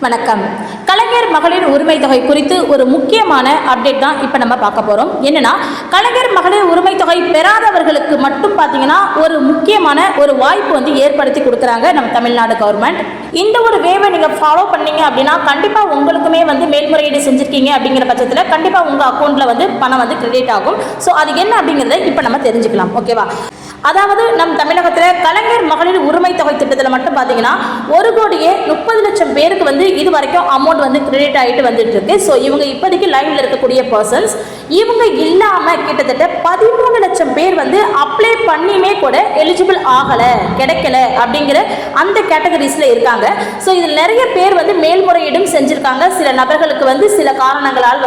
வணக்கம். கலைஞர் மகளிர் உரிமை தொகை குறித்து ஒரு முக்கியமான அப்டேட் தான் இப்போ நம்ம பார்க்க போகிறோம். என்னன்னா, கலைஞர் மகளிர் உரிமை தொகை பெறாதவர்களுக்கு மட்டும் பார்த்தீங்கன்னா ஒரு முக்கியமான ஒரு வாய்ப்பு ஏற்படுத்தி கொடுக்குறாங்க நம்ம தமிழ்நாடு கவர்மெண்ட். இந்த ஒரு வேவை நீங்கள் ஃபாலோ பண்ணீங்க அப்படின்னா கண்டிப்பாக உங்களுக்குமே மேல்முறையீடு செஞ்சுருக்கீங்க அப்படிங்கிற பட்சத்தில் கண்டிப்பாக உங்கள் அக்கௌண்ட்டில் பணம் கிரெடிட் ஆகும். ஸோ அது என்ன அப்படிங்கிறத இப்போ நம்ம தெரிஞ்சுக்கலாம். ஓகேவா? அதாவது நம் தமிழகத்தில் கலைஞர் மகளிர் உரிமை தொகை திட்டத்தில் மட்டும் பார்த்தீங்கன்னா 1,30,00,000 பேருக்கு இது வரைக்கும் அமௌண்ட் கிரெடிட் ஆகிட்டு வந்துட்டு இருக்கு. ஸோ இவங்க இப்போதைக்கு லைனில் இருக்கக்கூடிய பர்சன்ஸ். இவங்க இல்லாமல் கிட்டத்தட்ட 13,00,000 பேர் அப்ளை பண்ணியுமே கூட எலிஜிபிள் ஆகலை, கிடைக்கல அப்படிங்கிற அந்த கேட்டகரிஸில் இருக்காங்க. ஸோ இதில் நிறைய பேர் மேல்முறையீடும் செஞ்சுருக்காங்க. சில நபர்களுக்கு சில காரணங்களால்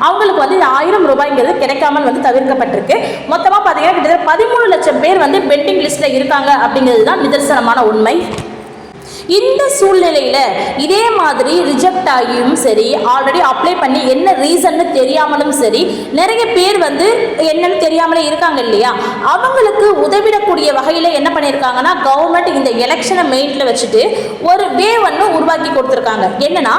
அவங்களுக்கு 1,000 ரூபாய்ங்கிறது கிடைக்காமல் தவிர்க்கப்பட்டிருக்கு. மொத்தமாக பார்த்தீங்கன்னா கிட்டத்தட்ட 13,00,000 பேர் பெண்டிங் லிஸ்ட்ல இருக்காங்க அப்படிங்கிறது தான் நிதர்சனமான உண்மை. இந்த சூழ்நிலையில் இதே மாதிரி ரிஜெக்ட் ஆகியும் சரி, ஆல்ரெடி அப்ளை பண்ணி என்ன ரீசன்னு தெரியாமலும் சரி, நிறைய பேர் என்னன்னு தெரியாமலே இருக்காங்க இல்லையா, அவங்களுக்கு உதவிடக்கூடிய வகையில் என்ன பண்ணியிருக்காங்கன்னா கவர்மெண்ட் இந்த எலெக்ஷனை மெயினில் வச்சுட்டு ஒரு வே உருவாக்கி கொடுத்துருக்காங்க. என்னன்னா,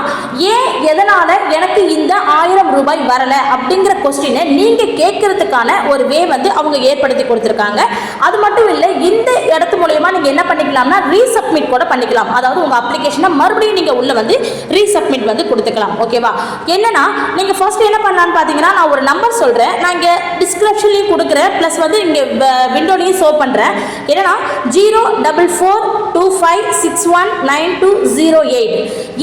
ஏன் எதனால் எனக்கு இந்த 1000 ரூபாய் வரலை அப்படிங்கிற கொஸ்டினை நீங்கள் கேட்கறதுக்கான ஒரு வே அவங்க ஏற்படுத்தி கொடுத்துருக்காங்க. அது மட்டும் இல்லை, இந்த இடத்து மூலயமா நீங்கள் என்ன பண்ணிக்கலாம்னா ரீசப்மிட் கூட பண்ணிக்கலாம். அதாவது உங்க அப்ளிகேஷனை மறுபடியும் நீங்க உள்ள ரீசப்மிட் கொடுத்துக்கலாம். ஓகேவா? என்னன்னா, நீங்க ஃபர்ஸ்ட் என்ன பண்ணலாம்னு பாத்தீங்கன்னா, நான் ஒரு நம்பர் சொல்றேன், நான் இங்க டிஸ்கிரிப்ஷன்லயும் கொடுக்குறேன், பிளஸ் இங்க விண்டோலையும் ஷோ பண்றேன். என்னன்னா 04425619208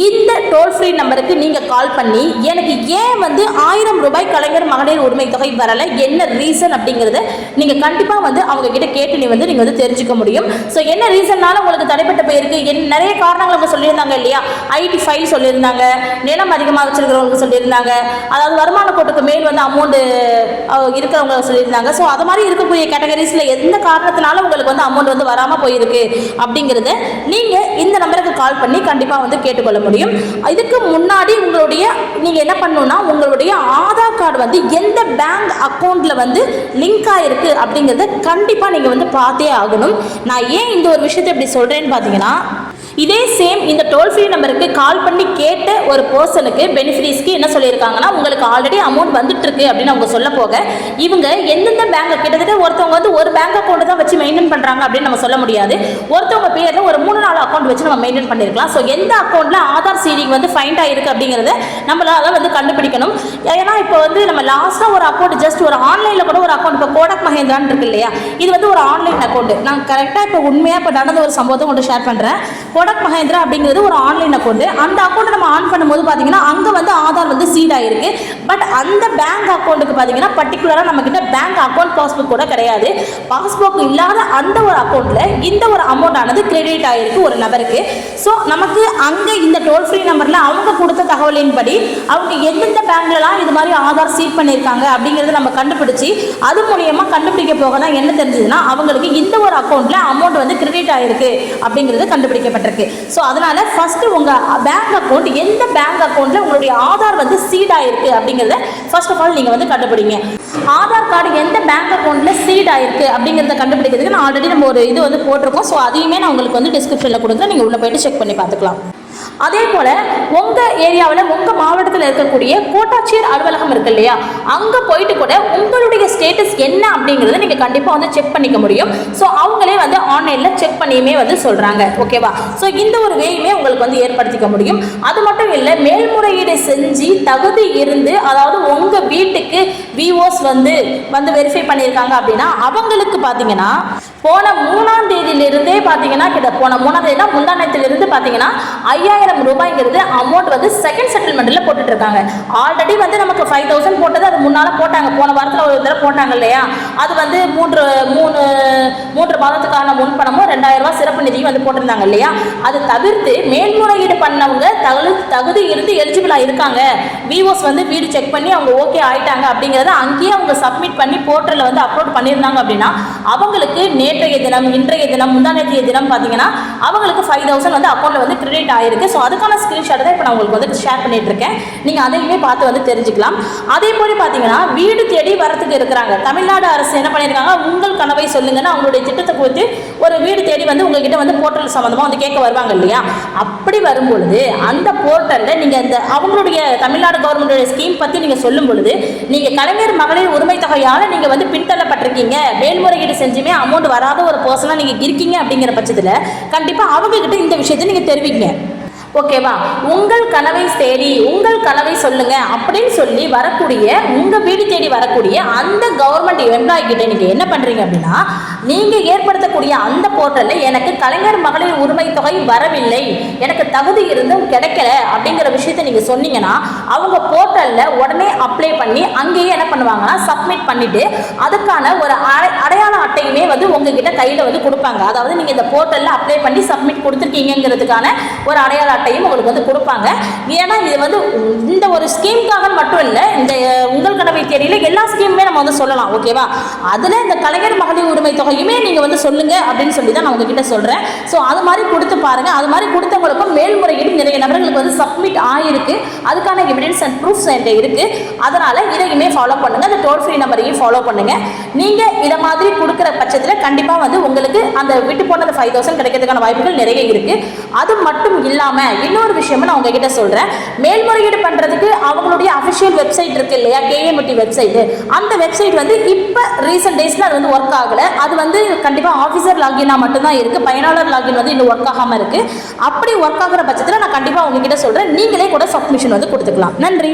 இந்த டோல் ஃப்ரீ நம்பருக்கு நீங்க கால் பண்ணி எனக்கு ஏன் 1000 ரூபாய் கலைஞர் மகளிர் உரிமை தொகை வரல, என்ன ரீசன் அப்படிங்கறத நீங்க கண்டிப்பா அவங்க கிட்ட கேட்டு நீங்க தெரிஞ்சுக்க முடியும். ஸோ என்ன ரீசன்னால உங்களுக்கு தடைப்பட்ட போயிருக்கு, நிறைய காரணங்கள் அவங்க சொல்லியிருந்தாங்க இல்லையா. ஐடி ஃபைல் சொல்லியிருந்தாங்க, நிலம் அதிகமாக வச்சிருக்கிறவங்களுக்கு சொல்லியிருந்தாங்க, அதாவது வருமான கோட்டுக்கு மேல் அமௌண்ட் இருக்கிறவங்க சொல்லியிருந்தாங்க. ஸோ அது மாதிரி இருக்கக்கூடிய கேட்டகரிஸில் எந்த காரணத்தினால உங்களுக்கு அமௌண்ட் வராமல் போயிருக்கு அப்படிங்கிறத நீங்கள் இந்த நம்பருக்கு கால் பண்ணி கண்டிப்பாக கேட்டுக்கொள்ள முடியும். இதுக்கு முன்னாடி நீங்கள் என்ன பண்ணணும்னா, உங்களுடைய ஆதார் கார்டு எந்த பேங்க் அக்கௌண்ட்டில் லிங்க் ஆகிருக்கு அப்படிங்கிறத கண்டிப்பாக நீங்கள் பார்த்தே ஆகணும். நான் ஏன் இந்த ஒரு விஷயத்தை இப்படி சொல்கிறேன்னு பார்த்தீங்கன்னா, இதே சேம் இந்த டோல் ஃப்ரீ நம்பருக்கு கால் பண்ணி கேட்ட ஒரு பர்சனுக்கு பெனிஃபிட்ஸ்க்கு என்ன சொல்லியிருக்காங்கன்னா, உங்களுக்கு ஆல்ரெடி அமௌண்ட் வந்துட்டு இருக்கு அப்படின்னு அவங்க சொல்ல போக, இவங்க எந்தெந்த பேங்க் கிட்டத்தட்ட ஒருத்தவங்க ஒரு பேங்க் அக்கௌண்ட் தான் வச்சு மெயின்டைன் பண்ணுறாங்க அப்படின்னு நம்ம சொல்ல முடியாது. ஒருத்தவங்க பேரில் ஒரு 3-4 அக்கௌண்ட் வச்சு நம்ம மெயின்டைன் பண்ணியிருக்கலாம். ஸோ எந்த அக்கௌண்ட்டில் ஆதார் சீடிங் ஃபைண்ட் ஆகிருக்கு அப்படிங்கிறத நம்மளால கண்டுபிடிக்கணும். ஏன்னா இப்போ நம்ம லாஸ்ட்டாக ஒரு அக்கௌண்ட் ஜஸ்ட் ஒரு ஆன்லைனில் கூட ஒரு அக்கௌண்ட், இப்போ கோடக் மஹேந்திரான்னு இருக்கு இல்லையா, இது ஒரு ஆன்லைன் அக்கௌண்ட். நான் கரெக்டாக இப்போ உண்மையாக இப்போ நடந்த ஒரு சம்பவத்தை கொண்டு ஷேர் பண்ணுறேன். கோடக் மஹேந்திரா அப்படிங்கிறது ஒரு ஆன்லைன் அக்கௌண்ட். அந்த அக்கௌண்ட் நம்ம ஆன் பண்ணும்போது பார்த்தீங்கன்னா அங்கே ஆதார் சீட் ஆகிருக்கு. பட் அந்த பேங்க் அக்கௌண்ட்டுக்கு பார்த்தீங்கன்னா பர்டிகுலராக நம்ம கிட்ட பேங்க் அக்கௌண்ட் பாஸ்புக் கூட கிடையாது. பாஸ்புக் இல்லாத அந்த ஒரு அக்கௌண்ட்டில் இந்த ஒரு அமௌண்ட் ஆனது கிரெடிட் ஆகிருக்கு ஒரு நபருக்கு. ஸோ நமக்கு அங்கே இந்த டோல் ஃப்ரீ நம்பரில் அவங்க கொடுத்த தகவலின்படி அவங்க எந்தெந்த பேங்க்லலாம் இது மாதிரி ஆதார் சீட் பண்ணியிருக்காங்க அப்படிங்கிறத நம்ம கண்டுபிடிச்சி அது மூலியமாக கண்டுபிடிக்க போக தான் என்ன தெரிஞ்சதுன்னா, அவங்களுக்கு இந்த ஒரு அக்கௌண்ட்டில் அமௌண்ட் கிரெடிட் ஆகிருக்கு அப்படிங்கிறது கண்டுபிடிக்கப்பட்டிருக்கு. ஸோ அதனால ஃபர்ஸ்ட் உங்க பேங்க் அக்கௌண்ட் எந்த பேங்க் அக்கௌண்ட்ல உங்களுடைய ஆதார் சீட் ஆயிருக்கு அப்படிங்கிறத ஃபர்ஸ்ட் ஆஃப் ஆல் நீங்க கண்டுபிடிங்க. ஆதார் கார்டு எந்த பேங்க் அக்கௌண்ட்ல சீட் ஆயிருக்கு அப்படிங்கிறத கண்டுபிடிக்கிறதுக்கு நான் ஆல்ரெடி நம்ம ஒரு இது போட்டிருக்கோம். ஸோ அதையுமே நான் உங்களுக்கு டிஸ்கிரிப்ஷன்ல கொடுக்குறேன், நீங்க உள்ள போயிட்டு செக் பண்ணி பார்த்துக்கலாம். அதே போல உங்க ஏரியாவில் உங்க மாவட்டத்தில் இருக்கக்கூடிய கோட்டாட்சியர் அலுவலகம் இருக்கு இல்லையா, அங்க போயிட்டு கூட உங்களுடைய ஸ்டேட்டஸ் என்ன அப்படிங்கிறத நீங்க கண்டிப்பா செக் பண்ணிக்க முடியும். ஸோ அவங்களே ஆன்லைன்ல செக் பண்ணியுமே சொல்றாங்க. ஓகேவா? ஸோ இந்த ஒரு வேயுமே உங்களுக்கு ஏற்படுத்திக்க முடியும். அது மட்டும் இல்லை, மேல்முறையீடு செஞ்சு தகுதி இருந்து, அதாவது உங்க வீட்டுக்கு விஓஸ் வெரிஃபை பண்ணியிருக்காங்க அப்படின்னா அவங்களுக்கு பார்த்தீங்கன்னா போன 3ஆம் தேதியிலிருந்தே பார்த்தீங்கன்னா போன 3ஆம் தேதி முந்தானத்திலிருந்து பார்த்தீங்கன்னா 5000 ரூபாய்ங்கிறது அமௌண்ட் செகண்ட் செட்டில்மெண்ட்ல போட்டுட்டு இருக்காங்க. ஆல்ரெடி நமக்கு 5000 போட்டது அது முன்னால போட்டாங்க, போன வாரத்தில் ஒரு தடவை போட்டாங்க இல்லையா, அது 3 மாதத்துக்கான முன்பணமும் 2000 ரூபாய் சிறப்பு நிதியும் போட்டிருந்தாங்க இல்லையா. அது தவிர்த்து மேல்முறையீடு பண்ணவங்க தகுதி இருந்து எலிஜிபிளா இருக்காங்க, விஓஸ் வீடு செக் பண்ணி அவங்க ஓகே ஆயிட்டாங்க அப்படிங்கிறத அங்கேயே அவங்க சப்மிட் பண்ணி போர்ட்டலில் அப்லோட் பண்ணியிருந்தாங்க அப்படின்னா அவங்களுக்கு நேற்றைய தினம், இன்றைய தினம், முந்தானேற்றைய தினம் பார்த்தீங்கன்னா அவங்களுக்கு 5000 அக்கௌண்ட்ல கிரெடிட் ஆயிருக்கு. ஸோ அதுக்கான ஸ்கிரீன்ஷாட் தான் இப்போ நான் உங்களுக்கு ஷேர் பண்ணிட்டு இருக்கேன். நீங்க அதையுமே பார்த்து தெரிஞ்சுக்கலாம். அதே போல பார்த்தீங்கன்னா வீடு தேடி வரத்துக்கு இருக்கிறாங்க. தமிழ்நாடு அரசு என்ன பண்ணியிருக்காங்க, உங்கள் கனவை சொல்லுங்கன்னு அவங்களுடைய திட்டத்தை குறித்து ஒரு வீடு தேடி உங்ககிட்ட போர்ட்டல் சம்பந்தமா கேட்க வருவாங்க இல்லையா. அப்படி வரும்பொழுது அந்த போர்ட்டலில் நீங்கள் இந்த அவங்களுடைய தமிழ்நாடு கவர்மெண்டோட ஸ்கீம் பற்றி நீங்கள் சொல்லும் பொழுது நீங்கள் கலைஞர் மகளிர் உரிமை தொகையால் நீங்கள் வந்து பின்தள்ளப்பட்டிருக்கீங்க, மேல்முறையீடு செஞ்சுமே அமௌண்ட் வராத ஒரு பர்சனாக நீங்கள் இருக்கீங்க அப்படிங்கிற பட்சத்தில் கண்டிப்பாக அவங்ககிட்ட இந்த விஷயத்தை நீங்கள் தெரிவிங்க. ஓகேவா? உங்கள் கனவை தேடி உங்கள் கனவை சொல்லுங்க அப்படின்னு சொல்லி வரக்கூடிய உங்கள் வீடு தேடி வரக்கூடிய அந்த கவர்மெண்ட் எம்ப்ளாயி கிட்ட நீங்கள் என்ன பண்ணுறீங்க அப்படின்னா, நீங்கள் ஏற்படுத்தக்கூடிய அந்த போர்ட்டலில் எனக்கு கலைஞர் மகளிர் உரிமை தொகை வரவில்லை, எனக்கு தகுதி இருந்தும் கிடைக்கல அப்படிங்கிற விஷயத்த நீங்கள் சொன்னீங்கன்னா அவங்க போர்ட்டலில் உடனே அப்ளை பண்ணி அங்கேயே என்ன பண்ணுவாங்கன்னா சப்மிட் பண்ணிவிட்டு அதுக்கான ஒரு அடையாள அட்டையுமே வந்து உங்ககிட்ட கையில் வந்து கொடுப்பாங்க. அதாவது நீங்கள் இந்த போர்ட்டலில் அப்ளை பண்ணி சப்மிட் கொடுத்துருக்கீங்கிறதுக்கான ஒரு அடையாள அட்டையும் உங்களுக்கு வந்து கொடுப்பாங்க. ஏன்னா இது வந்து இந்த ஒரு ஸ்கீமுக்காக மட்டும் இல்லை, இந்த உங்கள் கனவை தேடியில எல்லா ஸ்கீமுமே நம்ம வந்து சொல்லலாம். ஓகேவா? அதில் இந்த கலைஞர் மகளிர் உரிமை தொகையுமே நீங்கள் வந்து சொல்லுங்க அப்படின்னு சொல்லி தான் நான் உங்ககிட்ட சொல்கிறேன். ஸோ அது மாதிரி கொடுத்து பாருங்க. அது மாதிரி கொடுத்தவங்களுக்கும் மேல்முறையீடு நிறைய நபர்களுக்கு வந்து சப்மிட் ஆகிருக்கு. அதுக்கான எவிடன்ஸ் அண்ட் ப்ரூஃப்ஸ் என்கிட்ட இருக்கு. அதனால இதையுமே ஃபாலோ பண்ணுங்க. அந்த டோல் ஃப்ரீ நம்பரையும் ஃபாலோ பண்ணுங்க. நீங்கள் இதை மாதிரி கொடுக்குற பட்சத்தில் கண்டிப்பாக வந்து உங்களுக்கு அந்த விட்டு போனது 5000 கிடைக்கிறதுக்கான வாய்ப்புகள் நிறைய இருக்கு. அது மட்டும் இல்லாமல் இன்னொரு விஷயமும் நான் உங்ககிட்ட சொல்றேன். மேல்முறையீடு பண்றதுக்கு அவங்களுடைய அஃபிஷியல் வெப்சைட் இருக்கு இல்லையா, KMT வெப்சைட், அந்த வெப்சைட் வந்து இப்போ ரீசெண்ட் டேஸ்ல அது வந்து ஒர்க் ஆகல. அது வந்து கண்டிப்பா ஆஃபீஸர் லாகினா மட்டும்தான் இருக்கு, பயனாளர் லாகின் வந்து இன்னும் ஒர்க் ஆகாம இருக்கு. அப்படி ஒர்க் ஆகிற பட்சத்தில் நான் கண்டிப்பா உங்ககிட்ட சொல்றேன், நீங்களே கூட சப்மிஷன் வந்து கொடுத்துக்கலாம். நன்றி.